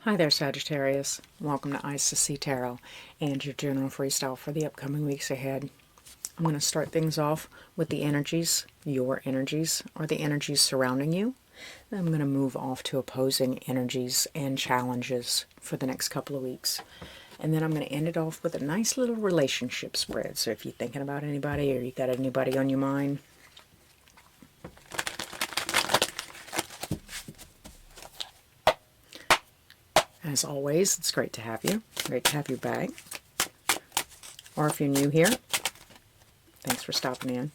Hi there, Sagittarius. Welcome to Ice to Sea Tarot and your general freestyle for the upcoming weeks ahead. I'm going to start things off with the energies, your energies, or the energies surrounding you. Then I'm going to move off to opposing energies and challenges for the next couple of weeks. And then I'm going to end it off with a nice little relationship spread. So if you're thinking about anybody or you got anybody on your mind, as always, it's great to have you. Great to have you back. Or if you're new here, thanks for stopping in.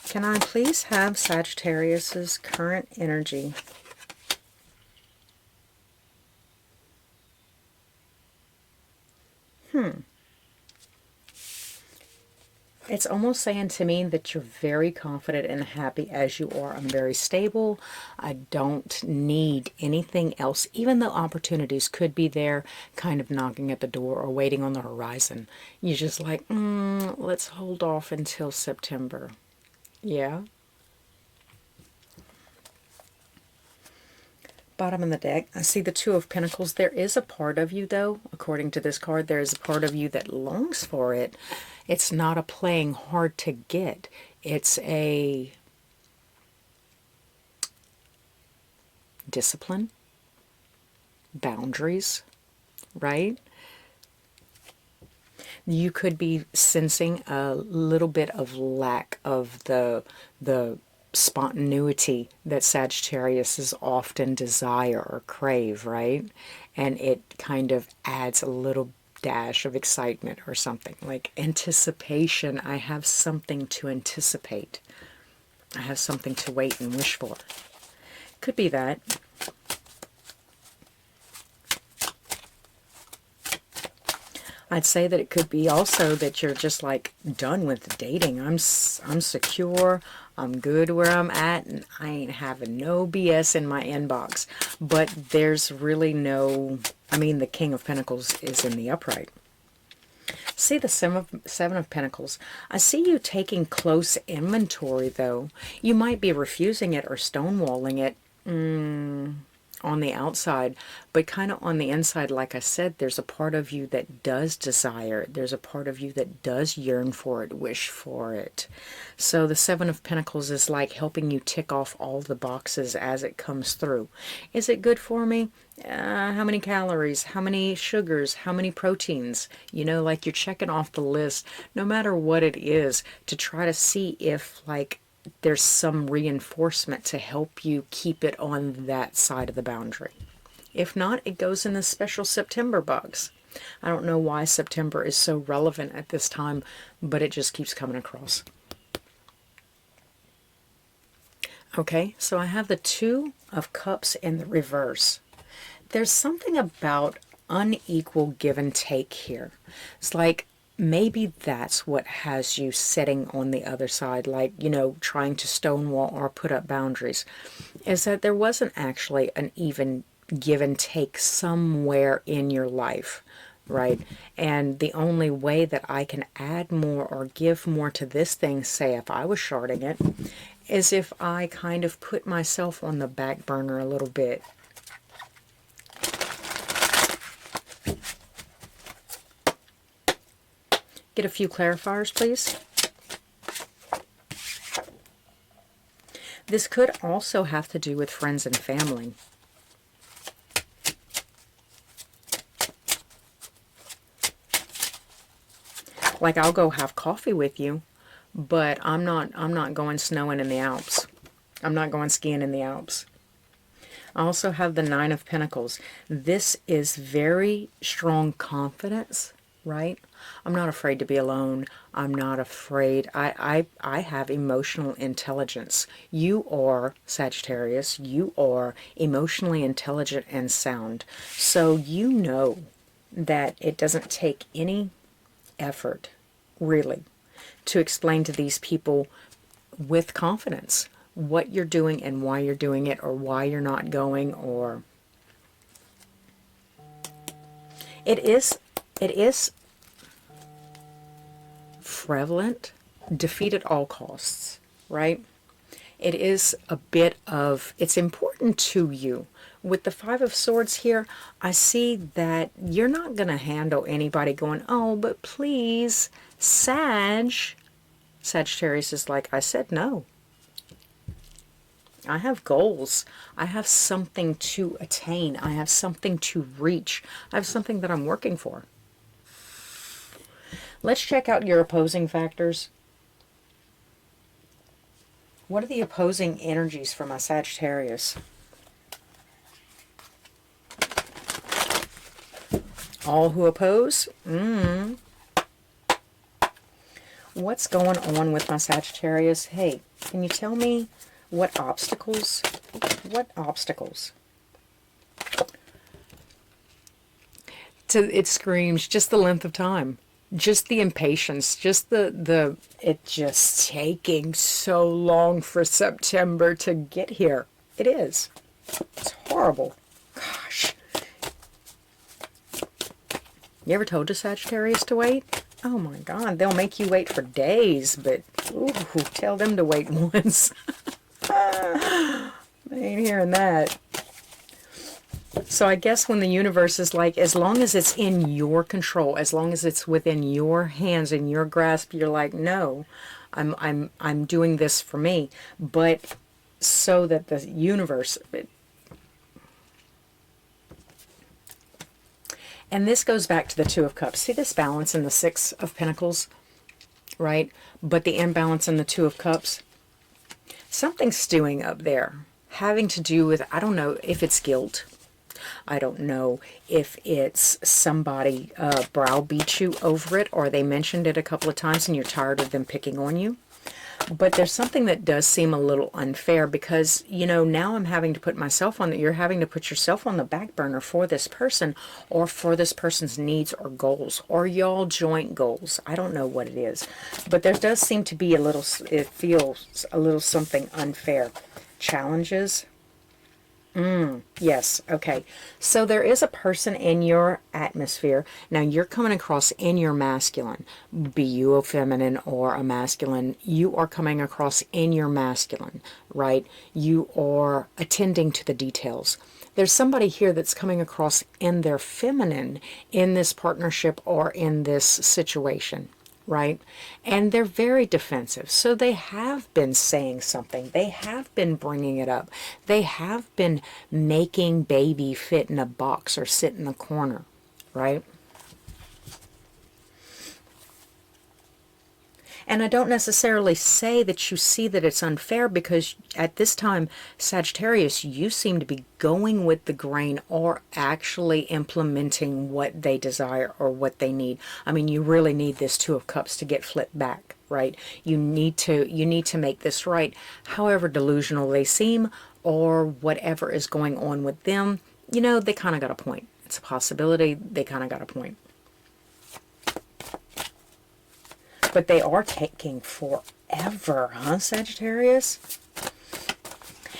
Can I please have Sagittarius's current energy? It's almost saying to me that you're very confident and happy as you are. I'm very stable. I don't need anything else, even though opportunities could be there, kind of knocking at the door or waiting on the horizon. You're just like, let's hold off until September. Yeah. Bottom of the deck, I see the Two of Pentacles. There is a part of you, though, according to this card, there is a part of you that longs for it. It's not a playing hard to get. It's a discipline, boundaries, right? You could be sensing a little bit of lack of the spontaneity that Sagittarius often desire or crave, right? And it kind of adds a little dash of excitement or something like anticipation. I have something to anticipate. I have something to wait and wish for. Could be that. I'd say that it could be also that you're just like done with dating. I'm secure. I'm good where I'm at, and I ain't having no BS in my inbox. But there's really no, I mean, the King of Pentacles is in the upright. See the Seven of Pentacles. I see you taking close inventory, though. You might be refusing it or stonewalling it. On the outside, but kind of on the inside, like I said, there's a part of you that does desire it. There's a part of you that does yearn for it, wish for it. So the Seven of Pentacles is like helping you tick off all the boxes as it comes through. Is it good for me? How many calories? How many sugars? How many proteins? You know, like you're checking off the list, no matter what it is, to try to see if, like, there's some reinforcement to help you keep it on that side of the boundary. If not, it goes in the special September box. I don't know why September is so relevant at this time, but it just keeps coming across. Okay, so I have the Two of Cups in the reverse. There's something about unequal give and take here. It's like maybe that's what has you sitting on the other side, like, you know, trying to stonewall or put up boundaries, is that there wasn't actually an even give and take somewhere in your life, right? And the only way that I can add more or give more to this thing, say if I was sharding it, is if I kind of put myself on the back burner a little bit. Get a few clarifiers, please. This could also have to do with friends and family. Like, I'll go have coffee with you, but I'm not going snowing in the Alps. I'm not going skiing in the Alps. I also have the Nine of Pentacles. This is very strong confidence, right? I'm not afraid to be alone. I'm not afraid. I have emotional intelligence. You are, Sagittarius, you are emotionally intelligent and sound. So you know that it doesn't take any effort, really, to explain to these people with confidence what you're doing and why you're doing it, or why you're not going, or it is prevalent, defeat at all costs, right? it is a bit of, it's important to you. With the Five of Swords here, I see that you're not going to handle anybody going, oh, but please, Sagittarius is like, I said no. I have goals. I have something to attain. I have something to reach. I have something that I'm working for. Let's check out your opposing factors. What are the opposing energies for my Sagittarius? All who oppose? What's going on with my Sagittarius? Hey, can you tell me what obstacles? What obstacles? It screams just the length of time. Just the impatience. Just it just taking so long for September to get here. It is. It's horrible. Gosh. You ever told a Sagittarius to wait? Oh my God, they'll make you wait for days, but ooh, tell them to wait once. I ain't hearing that. So I guess when the universe is like, as long as it's in your control, as long as it's within your hands and your grasp, you're like, no, I'm doing this for me, but so that the universe. And this goes back to the Two of Cups. See this balance in the Six of Pentacles, right? But the imbalance in the Two of Cups. Something's stewing up there, having to do with, I don't know if it's guilt. I don't know if it's somebody browbeat you over it, or they mentioned it a couple of times and you're tired of them picking on you. But there's something that does seem a little unfair because, you know, now I'm having to put myself on, you're having to put yourself on the back burner for this person or for this person's needs or goals or y'all joint goals. I don't know what it is. But there does seem to be a little, it feels a little something unfair. Challenges. Yes, okay. So there is a person in your atmosphere. Now you're coming across in your masculine. Be you a feminine or a masculine, you are coming across in your masculine, right? You are attending to the details. There's somebody here that's coming across in their feminine in this partnership or in this situation. Right? And they're very defensive. So they have been saying something. They have been bringing it up. They have been making baby fit in a box or sit in the corner. Right? And I don't necessarily say that you see that it's unfair because at this time, Sagittarius, you seem to be going with the grain or actually implementing what they desire or what they need. I mean, you really need this Two of Cups to get flipped back, right? You need to make this right. However delusional they seem or whatever is going on with them, you know, they kind of got a point. It's a possibility. They kind of got a point. But they are taking forever, huh, Sagittarius?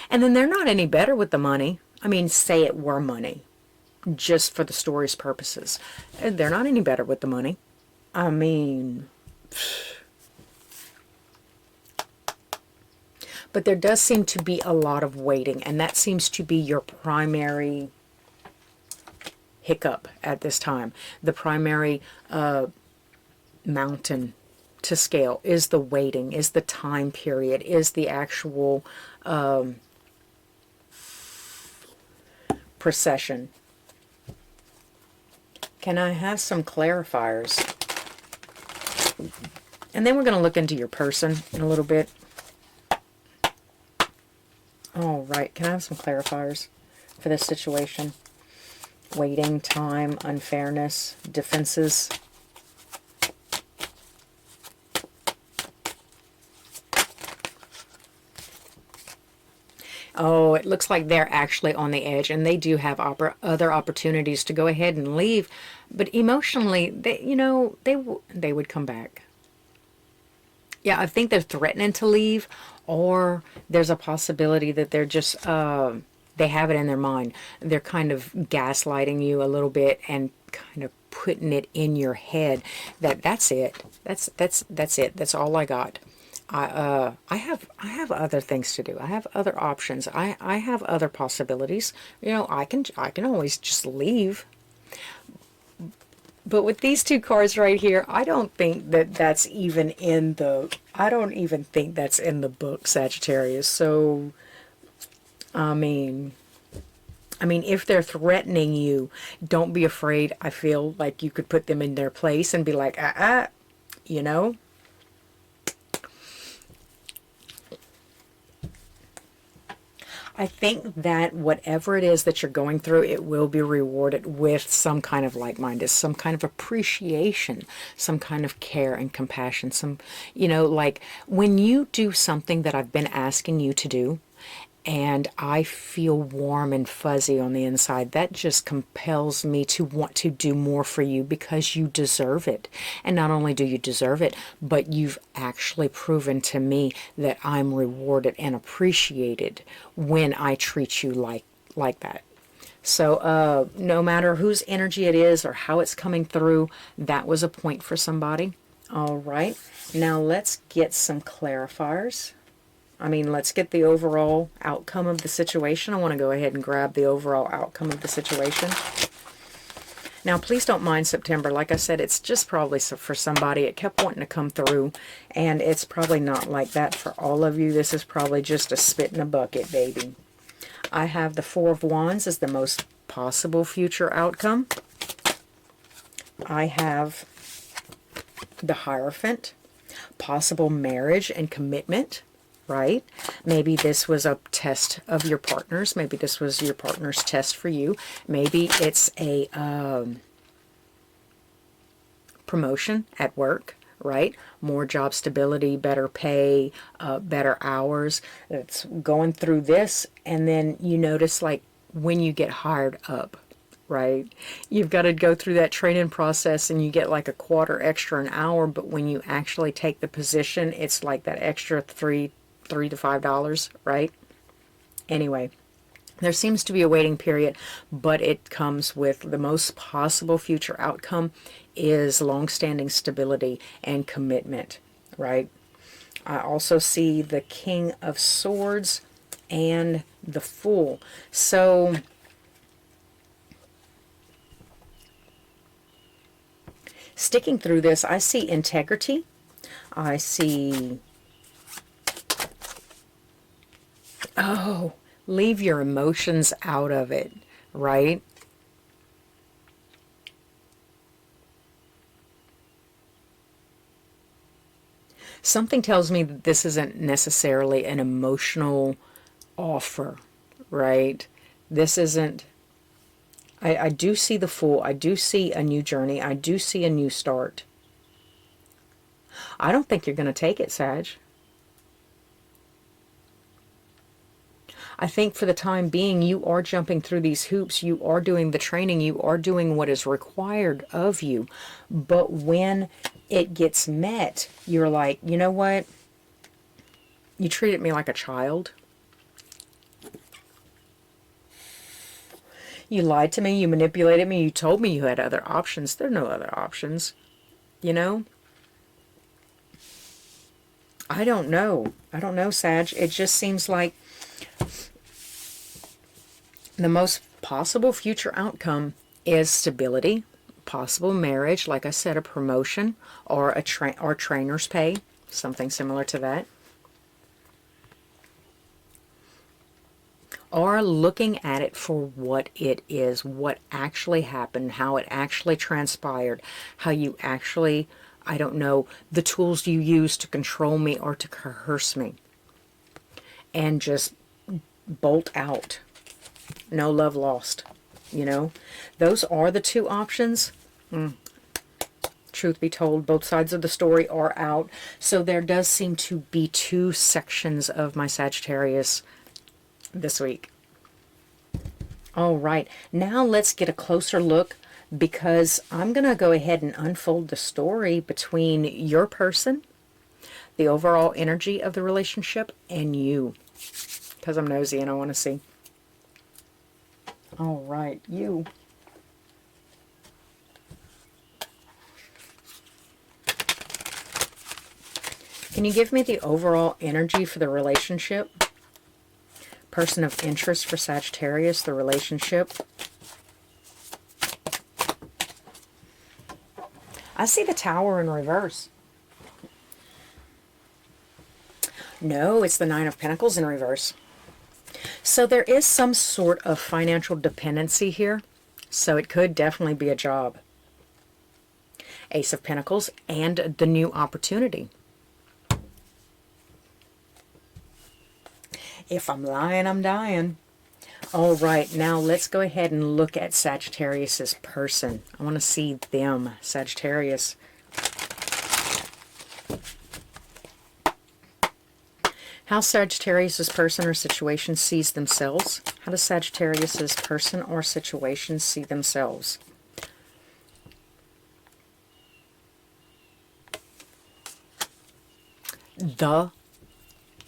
And then they're not any better with the money. I mean, say it were money, just for the story's purposes. They're not any better with the money. I mean, but there does seem to be a lot of waiting, and that seems to be your primary hiccup at this time. The primary mountain to scale is the waiting, is the time period, is the actual procession. Can I have some clarifiers? And then we're going to look into your person in a little bit. All right, can I have some clarifiers for this situation? Waiting, time, unfairness, defenses. Oh, it looks like they're actually on the edge, and they do have other opportunities to go ahead and leave. But emotionally, they would come back. Yeah, I think they're threatening to leave, or there's a possibility that they're just they have it in their mind. They're kind of gaslighting you a little bit and kind of putting it in your head that that's it. That's it. That's all I got. I have other things to do. I have other options. I have other possibilities. You know, I can always just leave. But with these two cards right here, I don't think that that's even in the, I don't even think that's in the book, Sagittarius. So, I mean, if they're threatening you, don't be afraid. I feel like you could put them in their place and be like, you know? I think that whatever it is that you're going through, it will be rewarded with some kind of like-minded, some kind of appreciation, some kind of care and compassion. Some, you know, like when you do something that I've been asking you to do, and I feel warm and fuzzy on the inside. That just compels me to want to do more for you because you deserve it. And not only do you deserve it, but you've actually proven to me that I'm rewarded and appreciated when I treat you like that. So no matter whose energy it is or how it's coming through, that was a point for somebody. All right. Now let's get some clarifiers. Let's get the overall outcome of the situation. I want to go ahead and grab the overall outcome of the situation. Now, please don't mind September. Like I said, it's just probably for somebody. It kept wanting to come through, and it's probably not like that for all of you. This is probably just a spit in a bucket, baby. I have the Four of Wands as the most possible future outcome. I have the Hierophant, possible marriage and commitment. Right? Maybe this was a test of your partner's. Maybe this was your partner's test for you. Maybe it's a promotion at work, right? More job stability, better pay, better hours. It's going through this, and then you notice, like, when you get hired up, right? You've got to go through that training process and you get like a quarter extra an hour, but when you actually take the position, it's like that extra $3 to $5, right? Anyway, there seems to be a waiting period, but it comes with the most possible future outcome is long-standing stability and commitment, right? I also see the King of Swords and the Fool. So sticking through this, I see integrity. I see, leave your emotions out of it, right? Something tells me that this isn't necessarily an emotional offer, right? This isn't, I do see the Fool. I do see a new journey. I do see a new start. I don't think you're going to take it, Sag. I think for the time being, you are jumping through these hoops. You are doing the training. You are doing what is required of you. But when it gets met, you're like, you know what? You treated me like a child. You lied to me. You manipulated me. You told me you had other options. There are no other options. You know? I don't know. I don't know, Sag. It just seems like the most possible future outcome is stability, possible marriage, like I said, a promotion, or a trainer's pay, something similar to that. Or looking at it for what it is, what actually happened, how it actually transpired, how you actually, I don't know, the tools you use to control me or to coerce me. And just bolt out. No love lost. You know, those are the two options. Truth be told, both sides of the story are out. So there does seem to be two sections of my Sagittarius this week. All right, now let's get a closer look, because I'm going to go ahead and unfold the story between your person, the overall energy of the relationship, and you, because I'm nosy and I want to see. All right, you. Can you give me the overall energy for the relationship? Person of interest for Sagittarius, the relationship. I see the Tower in reverse. No, it's the Nine of Pentacles in reverse. So there is some sort of financial dependency here. So it could definitely be a job. Ace of Pentacles and the new opportunity. If I'm lying, I'm dying. All right, now let's go ahead and look at Sagittarius's person. I want to see them, Sagittarius. How Sagittarius's person or situation sees themselves. How does Sagittarius's person or situation see themselves? The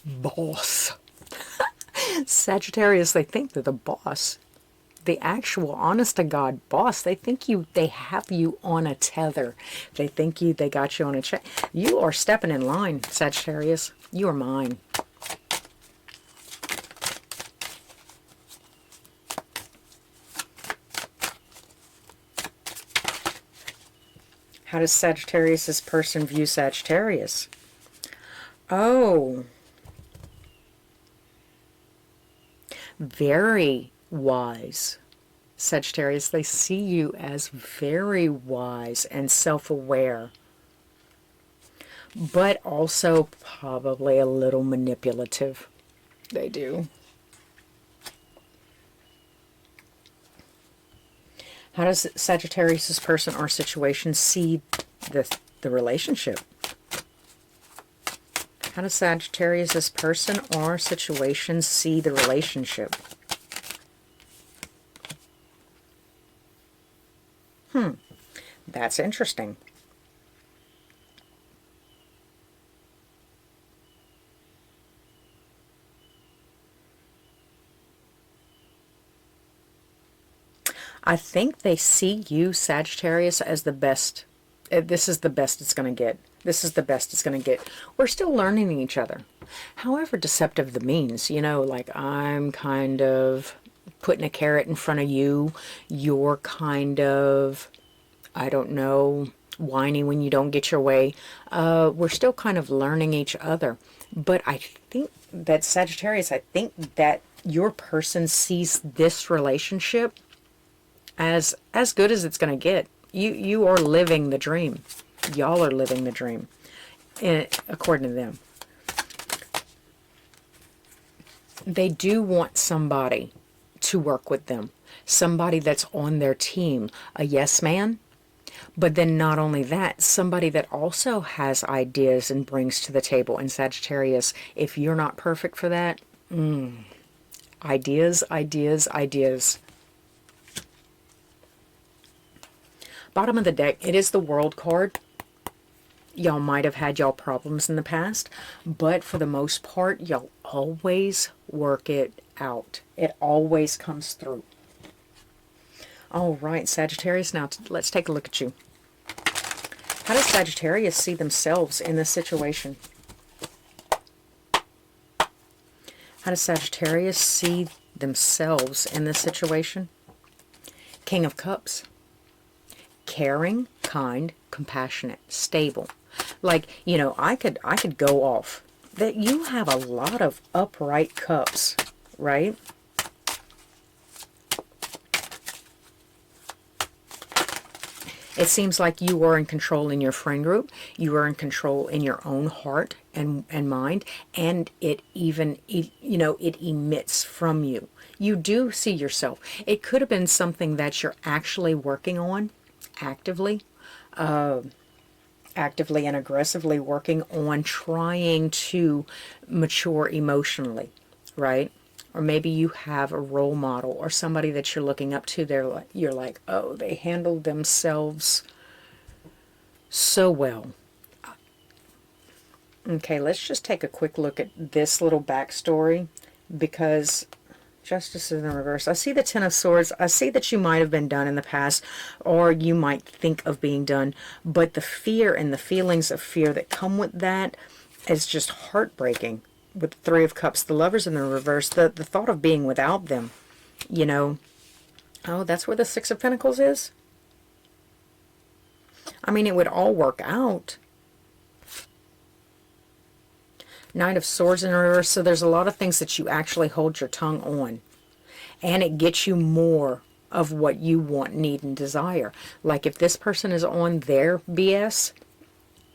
boss. Sagittarius, they think they're the boss. The actual, honest to God boss. They think they have you on a tether. They think they got you on a check. You are stepping in line, Sagittarius. You are mine. How does Sagittarius's person view Sagittarius? Oh. Very wise. Sagittarius, they see you as very wise and self-aware. But also probably a little manipulative. They do. How does Sagittarius's person or situation see the relationship? How does Sagittarius's person or situation see the relationship? That's interesting. I think they see you, Sagittarius, as the best. This is the best it's going to get. This is the best it's going to get. We're still learning each other. However deceptive the means, you know, like I'm kind of putting a carrot in front of you. You're kind of, I don't know, whiny when you don't get your way. We're still kind of learning each other. But I think that Sagittarius, I think that your person sees this relationship as good as it's going to get. You are living the dream. Y'all are living the dream, according to them. They do want somebody to work with them, somebody that's on their team, a yes man. But then not only that, somebody that also has ideas and brings to the table. And Sagittarius, if you're not perfect for that, ideas, ideas, ideas. Bottom of the deck, it is the World card. Y'all might have had y'all problems in the past, but for the most part, y'all always work it out. It always comes through. All right, Sagittarius, now let's take a look at you. How does Sagittarius see themselves in this situation? How does Sagittarius see themselves in this situation? King of Cups. Caring, kind, compassionate, stable. Like, you know, I could go off. That you have a lot of upright cups, right? It seems like you are in control in your friend group. You are in control in your own heart and mind. And it even, you know, it emits from you. You do see yourself. It could have been something that you're actually working on actively and aggressively working on trying to mature emotionally, right? Or maybe you have a role model or somebody that you're looking up to. You're like, oh, they handled themselves so well. Okay, let's just take a quick look at this little backstory, because Justice is in reverse. I see the Ten of Swords. I see that you might have been done in the past, or you might think of being done, but the fear and the feelings of fear that come with that, is just heartbreaking. With the Three of Cups, the Lovers in the reverse, the thought of being without them, you know. Oh, that's where the Six of Pentacles is? I mean, it would all work out. Knight of Swords in reverse, so there's a lot of things that you actually hold your tongue on. And it gets you more of what you want, need, and desire. Like if this person is on their BS,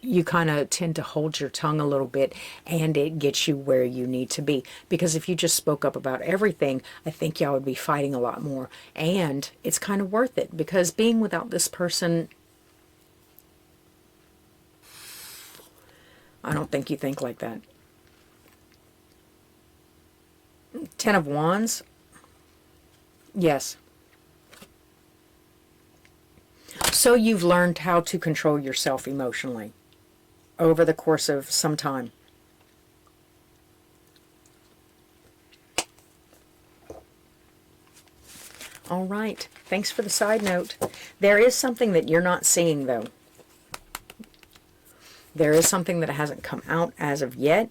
you kind of tend to hold your tongue a little bit, and it gets you where you need to be. Because if you just spoke up about everything, I think y'all would be fighting a lot more. And it's kind of worth it, because being without this person, I don't think you think like that. Ten of Wands. Yes. So you've learned how to control yourself emotionally over the course of some time. All right. Thanks for the side note. There is something that you're not seeing, though. There is something that hasn't come out as of yet,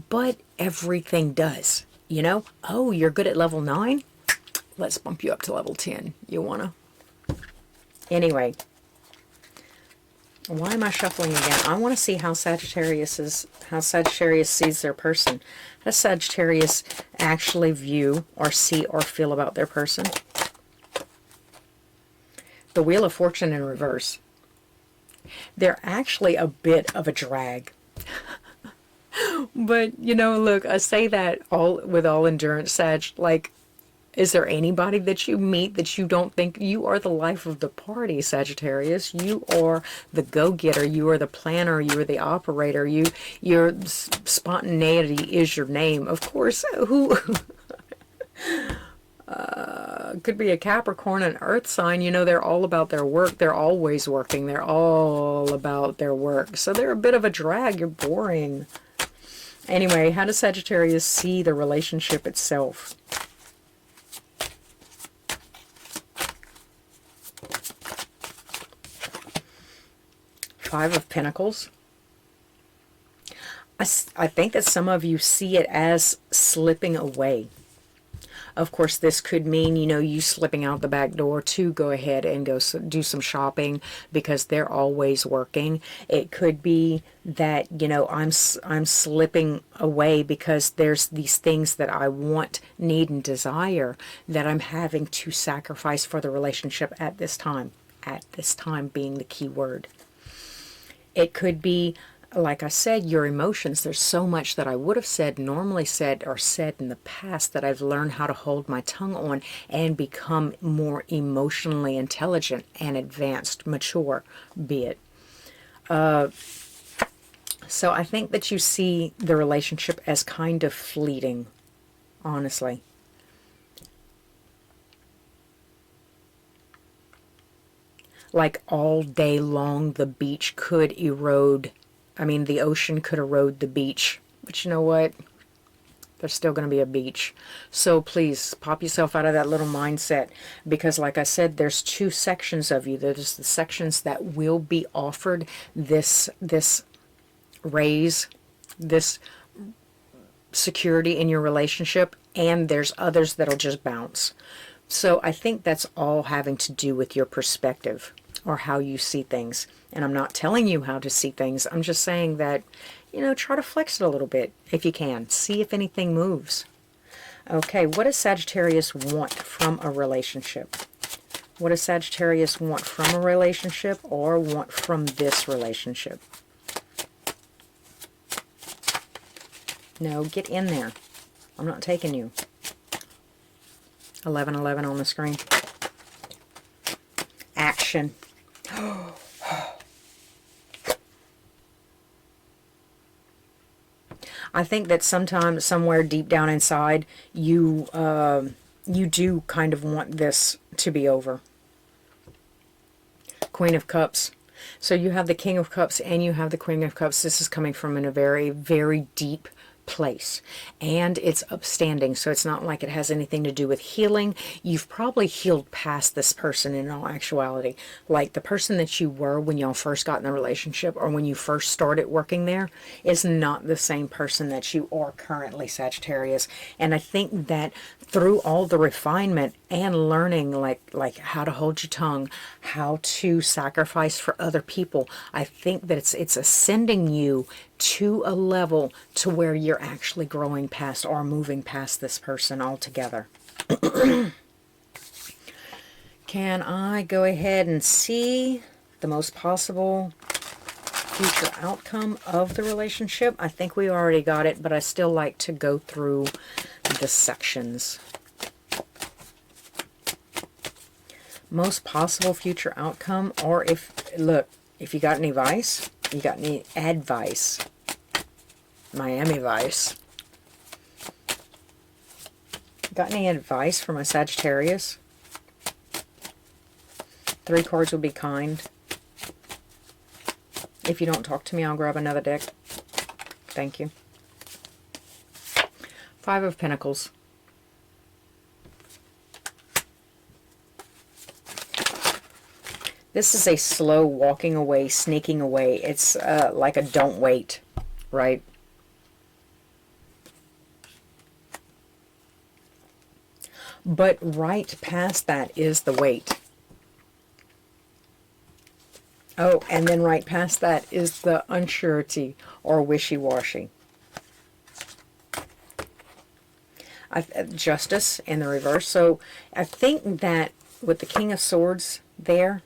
but everything does. You know? Oh, you're good at level 9? Let's bump you up to level 10. You wanna? Anyway, why am I shuffling again? I want to see how Sagittarius sees their person. How does Sagittarius actually view or see or feel about their person? The Wheel of Fortune in reverse. They're actually a bit of a drag. But, you know, look, I say that all with all endurance, Sag. Like, is there anybody that you meet that you don't think you are the life of the party, Sagittarius? You are the go-getter. You are the planner. You are the operator. Your spontaneity is your name. Of course, who could be a Capricorn, an earth sign. You know, they're all about their work. They're always working. They're all about their work. So they're a bit of a drag. You're boring. Anyway, how does Sagittarius see the relationship itself? Five of Pentacles. I think that some of you see it as slipping away. Of course, this could mean, you know, you slipping out the back door to go ahead and go do some shopping because they're always working. It could be that, you know, I'm slipping away because there's these things that I want, need, and desire that I'm having to sacrifice for the relationship at this time. At this time being the key word. It could be, like I said, your emotions. There's so much that I would have said, normally said, or said in the past that I've learned how to hold my tongue on and become more emotionally intelligent and advanced, mature, be it. So I think that you see the relationship as kind of fleeting, honestly. Like all day long, the beach could erode. I mean, the ocean could erode the beach. But you know what? There's still going to be a beach. So please, pop yourself out of that little mindset. Because like I said, there's two sections of you. There's the sections that will be offered this raise, this security in your relationship. And there's others that'll just bounce. So I think that's all having to do with your perspective or how you see things. And I'm not telling you how to see things. I'm just saying that, you know, try to flex it a little bit if you can. See if anything moves. Okay, what does Sagittarius want from a relationship? What does Sagittarius want from a relationship or want from this relationship? No, get in there. I'm not taking you. 1111 on the screen. Action. I think that sometimes, somewhere deep down inside, you do kind of want this to be over. Queen of Cups. So you have the King of Cups and you have the Queen of Cups. This is coming from in a very, very deep place, and it's upstanding, so it's not like it has anything to do with healing. You've probably healed past this person in all actuality. Like the person that you were when y'all first got in the relationship, or when you first started working there, is not the same person that you are currently, Sagittarius. And I think that through all the refinement and learning like how to hold your tongue, how to sacrifice for other people, I think that it's ascending you to a level to where you're actually growing past or moving past this person altogether. Can I go ahead and see the most possible future outcome of the relationship? I think we already got it, but I still like to go through the sections. Most possible future outcome, or if you got any advice, you got any advice, Miami Vice. Got any advice for my Sagittarius? 3 cards would be kind. If you don't talk to me, I'll grab another deck. Thank you. 5 of Pentacles. This is a slow walking away, sneaking away. It's like a don't wait, right? But right past that is the wait. Oh, and then right past that is the unsurety or wishy-washy. Justice in the reverse. So I think that with the King of Swords there,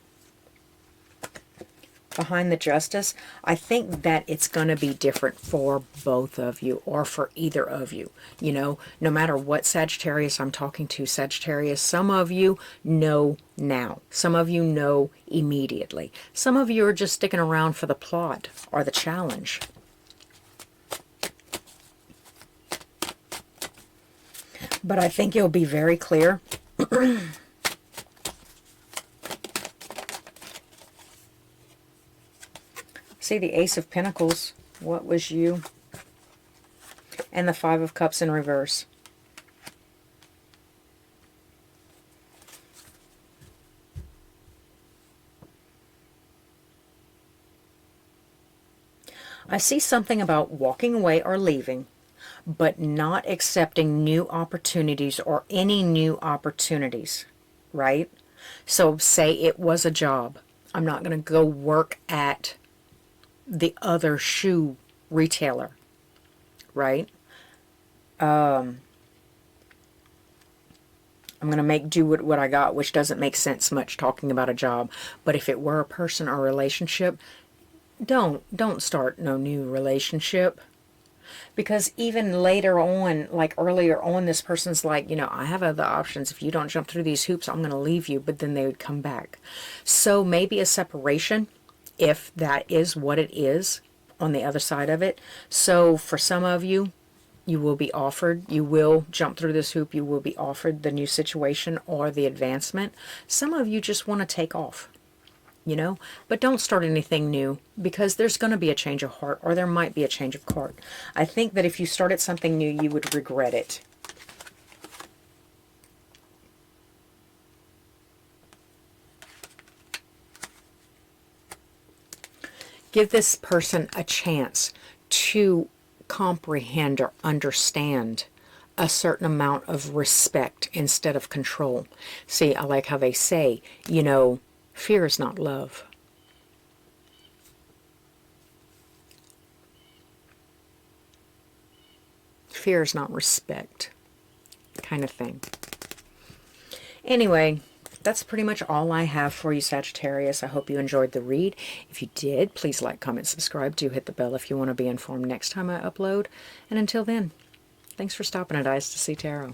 behind the Justice, I think that it's going to be different for both of you, or for either of you. You know, no matter what Sagittarius I'm talking to, Sagittarius, some of you know now. Some of you know immediately. Some of you are just sticking around for the plot or the challenge. But I think it'll be very clear. See the Ace of Pentacles. What was you? And the 5 of Cups in reverse. I see something about walking away or leaving, but not accepting new opportunities or any new opportunities, right? So say it was a job. I'm not going to go work at the other shoe retailer, right? I'm going to make do with what I got, which doesn't make sense much talking about a job. But if it were a person or relationship, don't start no new relationship. Because even later on, like earlier on, this person's like, you know, I have other options. If you don't jump through these hoops, I'm going to leave you. But then they would come back. So maybe a separation, if that is what it is on the other side of it. So for some of you, you will be offered, you will jump through this hoop, you will be offered the new situation or the advancement. Some of you just want to take off, you know, but don't start anything new, because there's going to be a change of heart, or there might be a change of heart. I think that if you started something new, you would regret it. Give this person a chance to comprehend or understand a certain amount of respect instead of control. See, I like how they say, you know, fear is not love. Fear is not respect, kind of thing. Anyway, that's pretty much all I have for you, Sagittarius. I hope you enjoyed the read. If you did, please like, comment, subscribe. Do hit the bell if you want to be informed next time I upload. And until then, thanks for stopping at Eyes to See Tarot.